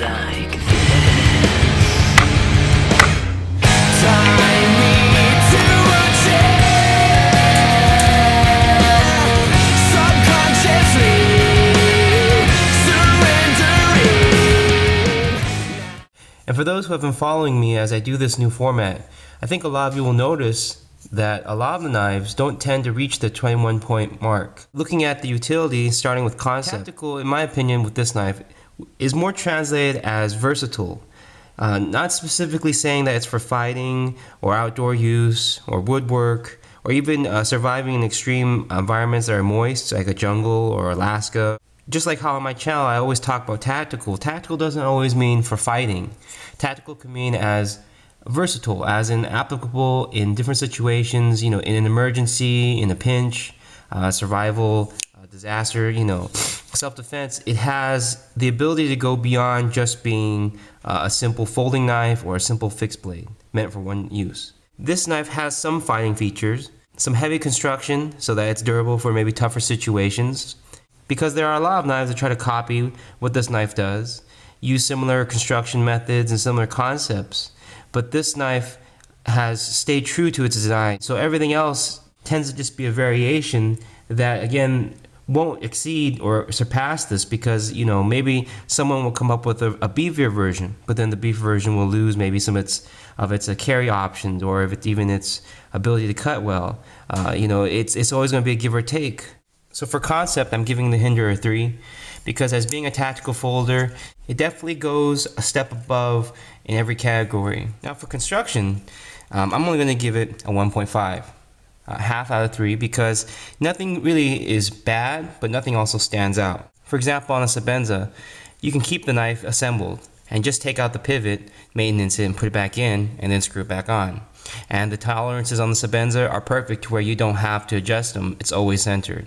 like this. Tie me to a chair, subconsciously surrendering. And for those who have been following me as I do this new format, I think a lot of you will notice that a lot of the knives don't tend to reach the 21 point mark. Looking at the utility, starting with concept, tactical, in my opinion, with this knife is more translated as versatile. Not specifically saying that it's for fighting or outdoor use or woodwork or even surviving in extreme environments that are moist, like a jungle or Alaska. Just like how on my channel I always talk about tactical. Tactical doesn't always mean for fighting. Tactical can mean as versatile, as in applicable in different situations, you know, in an emergency, in a pinch, survival, disaster, you know, self-defense. It has the ability to go beyond just being a simple folding knife or a simple fixed blade meant for one use. This knife has some fighting features, some heavy construction so that it's durable for maybe tougher situations, because there are a lot of knives that try to copy what this knife does, use similar construction methods and similar concepts. But this knife has stayed true to its design. So everything else tends to just be a variation that, again, won't exceed or surpass this, because, you know, maybe someone will come up with a beefier version, but then the beef version will lose maybe some of its carry options, or if it's even its ability to cut well. You know, it's always going to be a give or take. So for concept, I'm giving the Hinderer 3, because as being a tactical folder, it definitely goes a step above in every category. Now for construction, I'm only going to give it a 1.5, half out of 3, because nothing really is bad, but nothing also stands out. For example, on a Sebenza, you can keep the knife assembled and just take out the pivot, maintenance it, and put it back in, and then screw it back on. And the tolerances on the Sebenza are perfect to where you don't have to adjust them. It's always centered.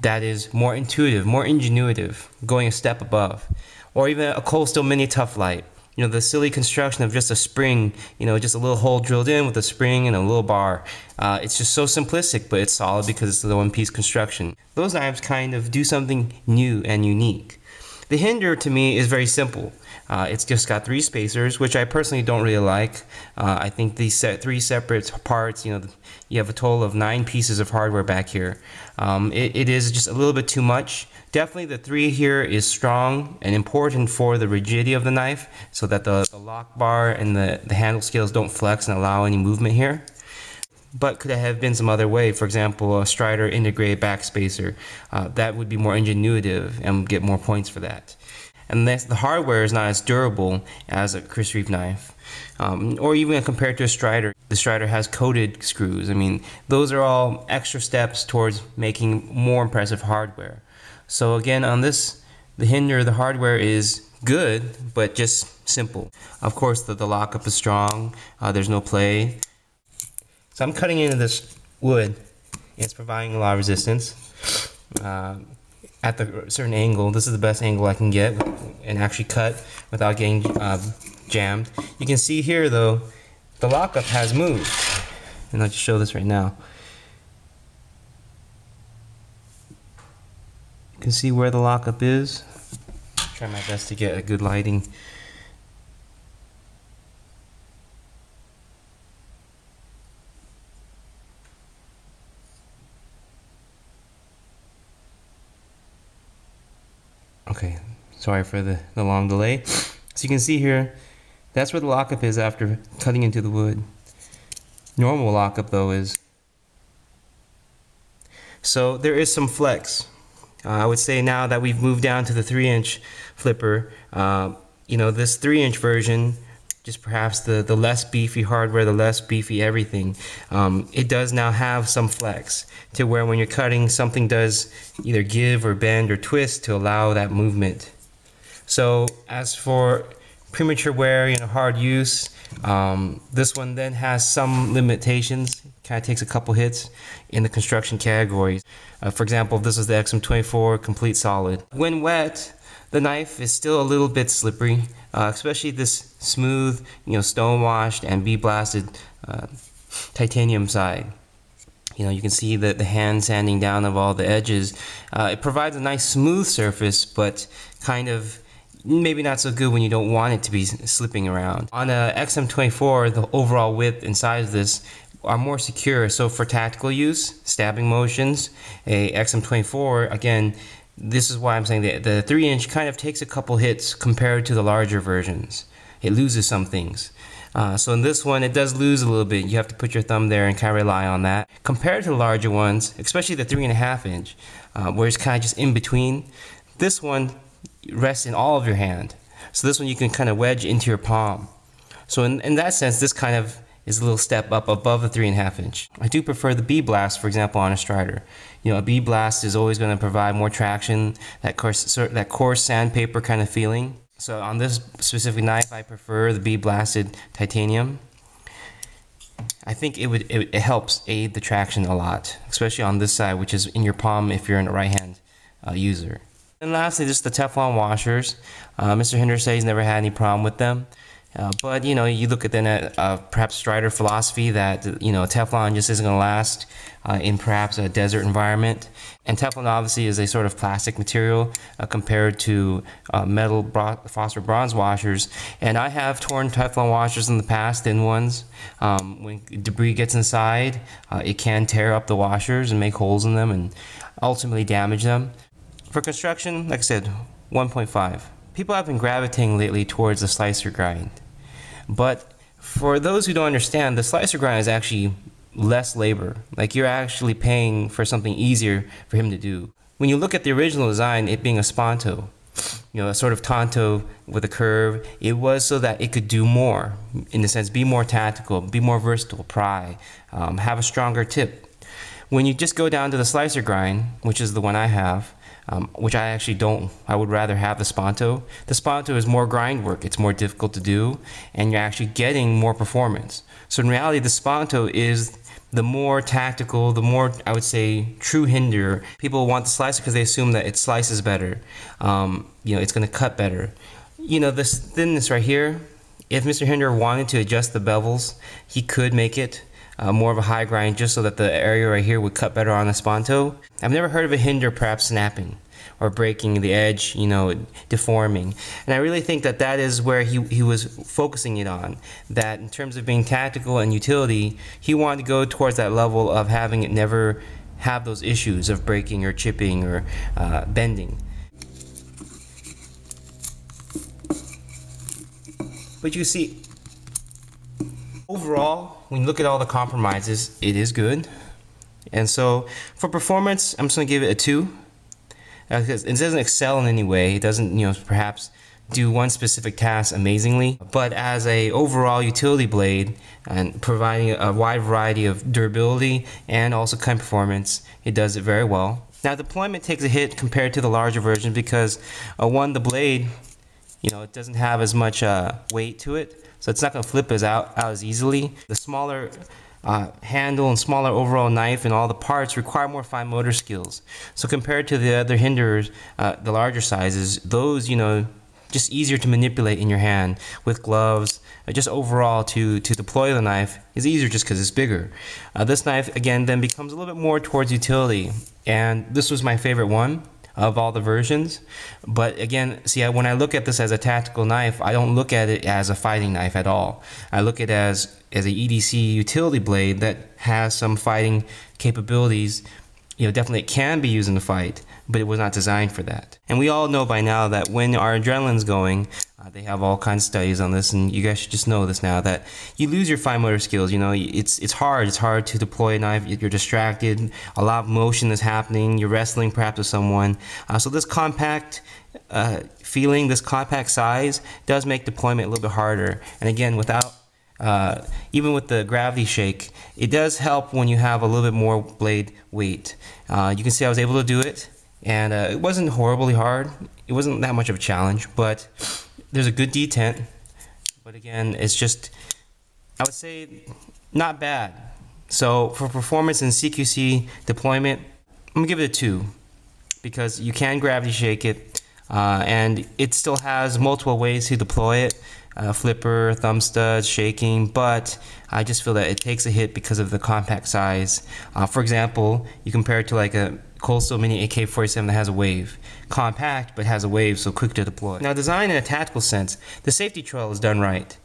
That is more intuitive, more ingenuitive, going a step above. Or even a Cold Steel Mini Tough Light. You know, the silly construction of just a spring, you know, just a little hole drilled in with a spring and a little bar. It's just so simplistic, but it's solid because it's the one-piece construction. Those knives kind of do something new and unique. The Hinderer, to me, is very simple. It's just got 3 spacers, which I personally don't really like. I think these 3 separate parts, you know, you have a total of 9 pieces of hardware back here. It is just a little bit too much. Definitely the 3 here is strong and important for the rigidity of the knife, so that the lock bar and the handle scales don't flex and allow any movement here. But could it have been some other way? For example, a Strider integrated back spacer. That would be more ingenuitive and get more points for that. And the hardware is not as durable as a Chris Reeve knife, or even compared to a Strider. The Strider has coated screws. I mean, those are all extra steps towards making more impressive hardware. So again, on this, the Hinderer, the hardware is good, but just simple. Of course, the lockup is strong. There's no play. So I'm cutting into this wood. It's providing a lot of resistance. At the certain angle, this is the best angle I can get and actually cut without getting jammed. You can see here though, the lockup has moved. And I'll just show this right now. You can see where the lockup is. Try my best to get a good lighting. Okay, sorry for the long delay. So you can see here, that's where the lockup is after cutting into the wood. Normal lockup though is. So there is some flex. I would say now that we've moved down to the 3-inch flipper, you know, this 3-inch version, just perhaps the less beefy hardware, the less beefy everything, it does now have some flex to where when you're cutting, something does either give or bend or twist to allow that movement. So as for premature wear, you know, hard use, this one then has some limitations. Kind of takes a couple hits in the construction categories. For example, if this is the XM-24 complete solid. When wet, the knife is still a little bit slippery, especially this smooth, you know, stone washed and bee blasted titanium side. You know, you can see the hand sanding down of all the edges. It provides a nice smooth surface, but kind of maybe not so good when you don't want it to be slipping around. On a XM-24, the overall width and size of this are more secure. So for tactical use, stabbing motions, a XM-24, again, this is why I'm saying that the 3-inch kind of takes a couple hits compared to the larger versions. It loses some things. So in this one, it does lose a little bit. You have to put your thumb there and kind of rely on that. Compared to the larger ones, especially the 3.5-inch, where it's kind of just in between, this one rests in all of your hand. So this one you can kind of wedge into your palm. So in that sense, this kind of is a little step up above the 3.5-inch. I do prefer the B-Blast, for example, on a Strider. You know, a B-Blast is always going to provide more traction, that coarse sandpaper kind of feeling. So on this specific knife, I prefer the B-Blasted titanium. I think it helps aid the traction a lot, especially on this side, which is in your palm if you're a right-hand user. And lastly, just the Teflon washers. Mr. Hinderer says he's never had any problem with them. But you know, you look at then at perhaps Strider philosophy that you know Teflon just isn't going to last in perhaps a desert environment, and Teflon obviously is a sort of plastic material compared to metal phosphor bronze washers. And I have torn Teflon washers in the past, thin ones. When debris gets inside, it can tear up the washers and make holes in them and ultimately damage them. For construction, like I said, 1.5. People have been gravitating lately towards the slicer grind. But for those who don't understand, the slicer grind is actually less labor. Like you're actually paying for something easier for him to do. When you look at the original design, it being a Sponto, you know, a sort of Tonto with a curve, it was so that it could do more, in the sense, be more tactical, be more versatile, pry, have a stronger tip. When you just go down to the slicer grind, which is the one I have, which I actually don't, I would rather have the Sponto. The Sponto is more grind work, it's more difficult to do, and you're actually getting more performance. So in reality, the Sponto is the more tactical, the more, I would say, true Hinderer. People want the slicer because they assume that it slices better. You know, it's going to cut better. You know, this thinness right here, if Mr. Hinderer wanted to adjust the bevels, he could make it more of a high grind just so that the area right here would cut better on the Sponto. I've never heard of a Hinderer perhaps snapping or breaking the edge, you know, deforming. And I really think that that is where he was focusing it on. That in terms of being tactical and utility, he wanted to go towards that level of having it never have those issues of breaking or chipping or bending. But you see, overall, when you look at all the compromises, it is good. And so for performance, I'm just going to give it a 2. Because it doesn't excel in any way. It doesn't, you know, perhaps do one specific task amazingly. But as a overall utility blade and providing a wide variety of durability and also kind of performance, it does it very well. Now deployment takes a hit compared to the larger version because one, the blade, you know, it doesn't have as much weight to it. So it's not going to flip out as easily. The smaller handle and smaller overall knife and all the parts require more fine motor skills. So compared to the other Hinderers, the larger sizes, those, you know, just easier to manipulate in your hand with gloves. Just overall to deploy the knife is easier just because it's bigger. This knife again then becomes a little bit more towards utility, and this was my favorite one of all the versions. But again, see, when I look at this as a tactical knife, I don't look at it as a fighting knife at all. I look at it as an EDC utility blade that has some fighting capabilities. You know, definitely it can be used in a fight, but it was not designed for that. And we all know by now that when our adrenaline's going, they have all kinds of studies on this, and you guys should just know this now, that you lose your fine motor skills. You know, it's hard to deploy a knife. You're distracted, a lot of motion is happening, you're wrestling perhaps with someone. So this compact feeling, this compact size does make deployment a little bit harder. And again, without even with the gravity shake, it does help when you have a little bit more blade weight. You can see I was able to do it, and it wasn't horribly hard. It wasn't that much of a challenge, but there's a good detent. But again, it's just, I would say, not bad. So for performance and CQC deployment, I'm gonna give it a 2 because you can gravity shake it, and it still has multiple ways to deploy it. Flipper, thumb studs, shaking, but I just feel that it takes a hit because of the compact size. For example, you compare it to like a Cold Steel Mini AK-47 that has a wave. Compact, but has a wave, so quick to deploy. Now, designed in a tactical sense, the safety trail is done right.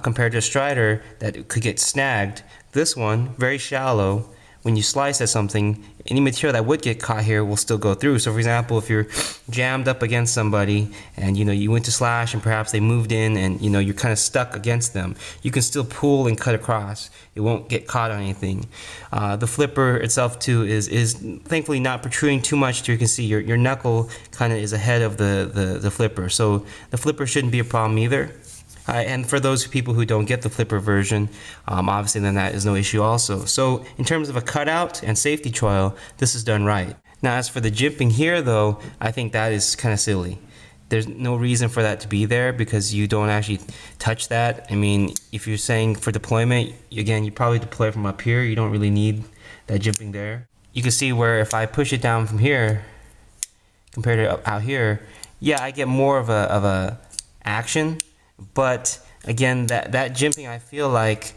Compared to a Strider that could get snagged, this one, very shallow. When you slice at something, any material that would get caught here will still go through. So for example, if you're jammed up against somebody and you went to slash and perhaps they moved in and you're kind of stuck against them, you can still pull and cut across. It won't get caught on anything. The flipper itself too is thankfully not protruding too much, so you can see your knuckle kind of is ahead of the flipper. So the flipper shouldn't be a problem either. And for those people who don't get the flipper version, obviously then that is no issue also. So in terms of a cutout and safety trail, this is done right. Now as for the jimping here though, I think that is kind of silly. There's no reason for that to be there because you don't actually touch that. I mean, if you're saying for deployment, again, you probably deploy from up here. You don't really need that jimping there. You can see where if I push it down from here, compared to out here, yeah, I get more of a action. But again, that jimping, I feel like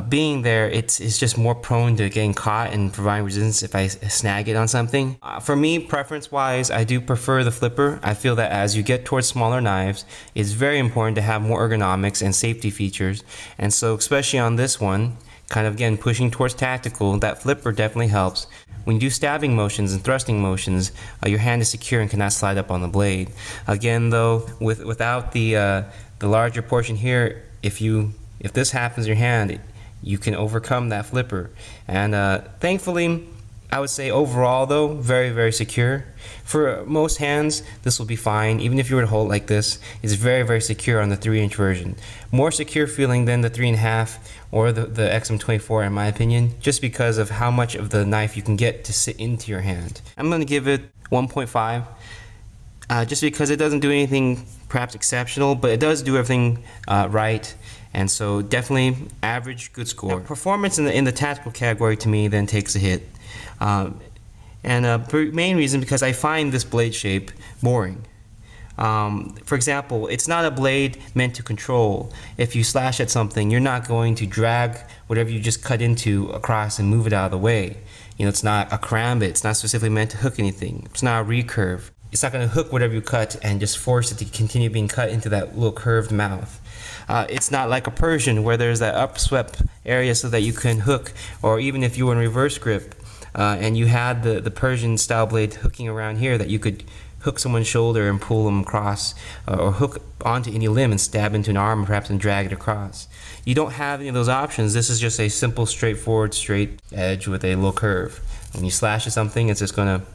being there, it's just more prone to getting caught and providing resistance if I snag it on something. For me, preference-wise, I do prefer the flipper. I feel that as you get towards smaller knives, it's very important to have more ergonomics and safety features. And so, especially on this one, kind of again pushing towards tactical, that flipper definitely helps. When you do stabbing motions and thrusting motions, your hand is secure and cannot slide up on the blade. Again, though, without the larger portion here, if this happens in your hand, you can overcome that flipper. And thankfully, I would say overall though, very, very secure. For most hands, this will be fine. Even if you were to hold it like this, it's very, very secure on the 3-inch version. More secure feeling than the 3.5 or the XM-24 in my opinion, just because of how much of the knife you can get to sit into your hand. I'm going to give it 1.5. Just because it doesn't do anything perhaps exceptional, but it does do everything right, and so definitely average, good score. Now, performance in the tactical category to me then takes a hit, and main reason because I find this blade shape boring. For example, it's not a blade meant to control. If you slash at something, you're not going to drag whatever you just cut into across and move it out of the way. It's not a karambit. It's not specifically meant to hook anything. It's not a recurve. It's not going to hook whatever you cut and just force it to continue being cut into that little curved mouth. It's not like a Persian where there's that upswept area so that you can hook, or even if you were in reverse grip and you had the Persian style blade hooking around here, that you could hook someone's shoulder and pull them across, or hook onto any limb and stab into an arm perhaps and drag it across. You don't have any of those options. This is just a simple, straightforward, straight edge with a little curve. When you slash at something, it's just going to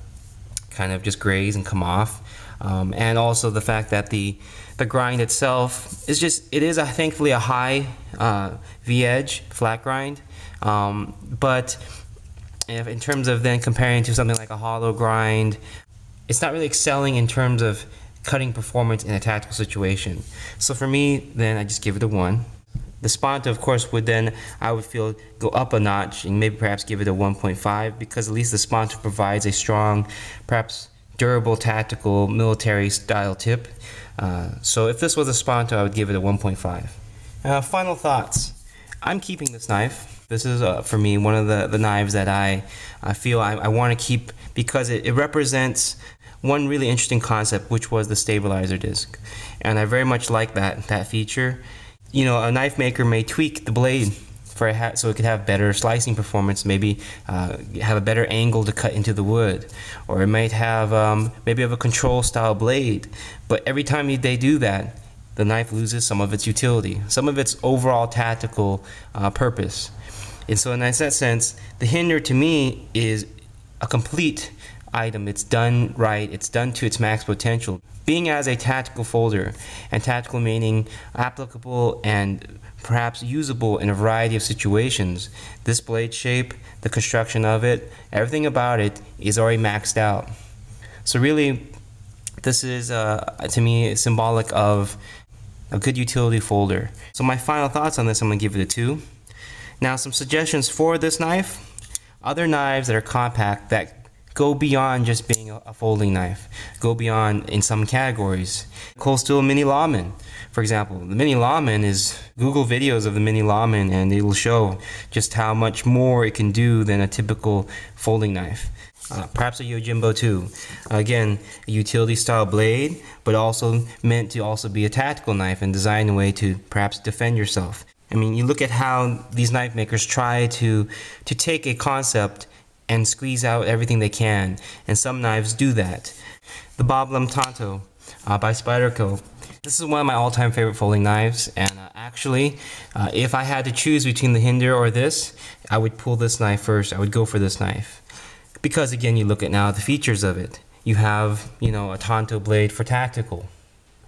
kind of just graze and come off. And also the fact that the grind itself is thankfully a high V-edge flat grind, but in terms of then comparing to something like a hollow grind, it's not really excelling in terms of cutting performance in a tactical situation. So for me, then I just give it a 1. The Sponta, of course, would then, I would feel, go up a notch and maybe perhaps give it a 1.5, because at least the Sponta provides a strong, perhaps durable, tactical, military style tip. So if this was a Sponta, I would give it a 1.5. Final thoughts. I'm keeping this knife. This is, for me, one of the knives that I feel I want to keep because it represents one really interesting concept, which was the stabilizer disc. And I very much like that feature. A knife maker may tweak the blade so it could have better slicing performance, maybe have a better angle to cut into the wood, or it might have maybe have a control style blade. But every time they do that, the knife loses some of its utility, some of its overall tactical purpose. And so in that sense, the Hinderer to me is a complete item. It's done right, it's done to its max potential. Being as a tactical folder, and tactical meaning applicable and perhaps usable in a variety of situations, this blade shape, the construction of it, everything about it is already maxed out. So really, this is to me symbolic of a good utility folder. So my final thoughts on this, I'm going to give it a 2. Now some suggestions for this knife. Other knives that are compact that go beyond just being a folding knife, go beyond in some categories. Cold Steel Mini Lawman, for example. The Mini Lawman is, Google videos of the Mini Lawman and it will show just how much more it can do than a typical folding knife. perhaps a Yojimbo too. Again, a utility style blade, but also meant to also be a tactical knife and designed in a way to perhaps defend yourself. I mean, you look at how these knife makers try to take a concept and squeeze out everything they can, and some knives do that. The Boblem Tanto by Spyderco. This is one of my all-time favorite folding knives, and actually, if I had to choose between the Hinderer or this, I would pull this knife first. I would go for this knife. Because again, you look at now the features of it. You have, you know, a Tanto blade for tactical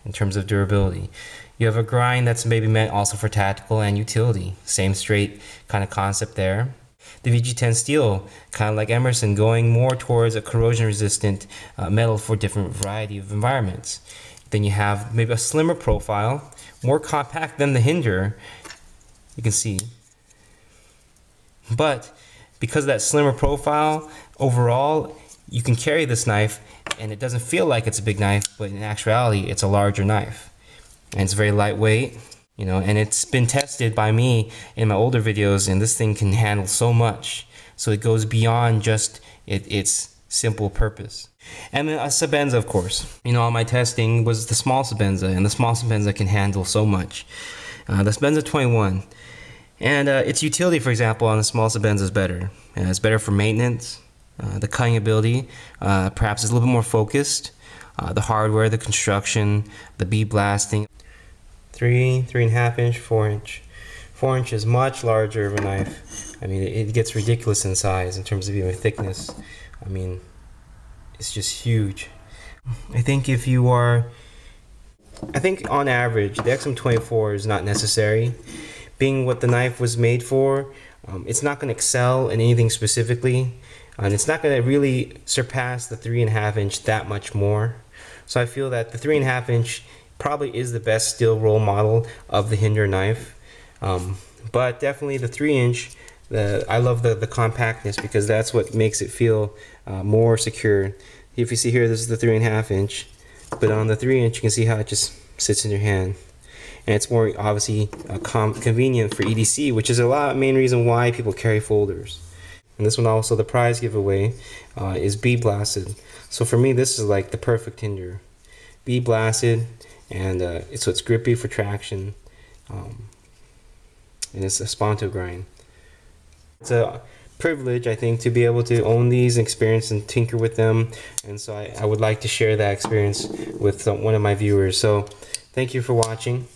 in terms of durability. You have a grind that's maybe meant also for tactical and utility. Same straight kind of concept there. The VG10 steel, kind of like Emerson, going more towards a corrosion resistant metal for different variety of environments. Then you have maybe a slimmer profile, more compact than the Hinderer, you can see. But because of that slimmer profile, overall, you can carry this knife and it doesn't feel like it's a big knife, but in actuality, it's a larger knife. And it's very lightweight, you know, and it's been tested by me in my older videos, and this thing can handle so much. So it goes beyond just its simple purpose. And then a Sabenza, of course. You know, all my testing was the small Sabenza, and the small Sabenza can handle so much. The Sabenza 21. And its utility, for example, on the small Sabenza is better. It's better for maintenance. The cutting ability perhaps is a little bit more focused. The hardware, the construction, the bead blasting. 3.5 inch, 4 inch. 4 inch is much larger of a knife. I mean, it gets ridiculous in size in terms of even thickness. I mean, it's just huge. I think on average, the XM-24 is not necessary. Being what the knife was made for, it's not going to excel in anything specifically, and it's not going to really surpass the 3.5 inch that much more. So I feel that the 3.5 inch probably is the best steel role model of the Hinderer knife, but definitely the 3 inch. I love the compactness, because that's what makes it feel more secure. If you see here, this is the 3.5 inch, but on the 3 inch, you can see how it just sits in your hand. And it's more obviously convenient for EDC, which is main reason why people carry folders. And this one also, the prize giveaway, is bead blasted. So for me, this is like the perfect Hinderer. Bead blasted, and it's grippy for traction, and it's a Sponto grind. It's a privilege, I think, to be able to own these, experience and tinker with them, and so I would like to share that experience with one of my viewers. So thank you for watching.